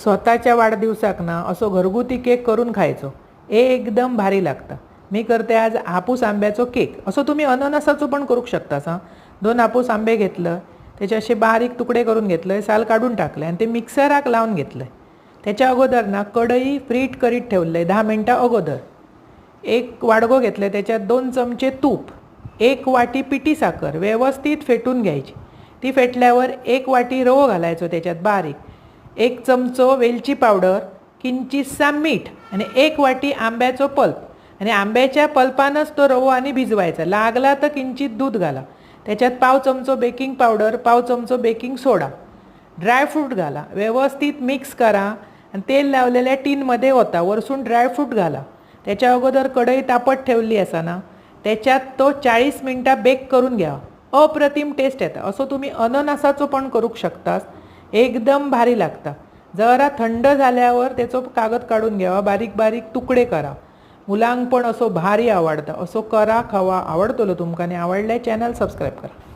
स्वतःच्या वाढदिवसाक ना असो घरगुती केक करून खायचो, एकदम भारी लागता। मी करते आज हापूस आंब्याचो केक। असो तुम्ही अननसाचो पण करू शकतास हां। 2 हापूस आंबे घेतलं, त्याचे असे बारीक तुकडे करून घेतले, साल काढून टाकले आणि ते मिक्सराक लावून घेतलं। त्याच्या अगोदर ना कढई फ्रीट करीत ठेवले 10 मिनटं अगोदर। एक वाडगो घेतले, त्याच्यात 2 चमचे तूप, 1 वाटी पिठी साखर व्यवस्थित फेटून घ्यायची। ती फेटल्यावर 1 वाटी रवो घालायचो त्याच्यात बारीक, 1 चमचो वेलची पावडर, किंचितसा मीठ आणि 1 वाटी आंब्याचो पल्प। आणि आंब्याच्या पल्पानच तो रवो आणि भिजवायचा। लागला तर किंचित दूध घाला, त्याच्यात पाव चमचो बेकिंग पावडर, पाव चमचो बेकिंग सोडा, ड्रायफ्रूट घाला, व्यवस्थित मिक्स करा आणि तेल लावलेल्या टीनमध्ये होता वरसून ड्रायफ्रूट घाला। त्याच्या अगोदर कढई तापत ठेवली असा ना, त्याच्यात तो 40 मिनटं बेक करून घ्यावा। अप्रतिम टेस्ट येता। असो तुम्ही अननसाचो पण करू शकतास, एकदम भारी लागता। जरा थंड झाल्यावर त्याचो कागद काढून घ्यावा, बारीक बारीक तुकडे करा। मुलांक पण असो भारी आवडता। असो करा, खावा, आवडतलो तुमकां आणि आवडल्यास चॅनल सबस्क्राईब करा।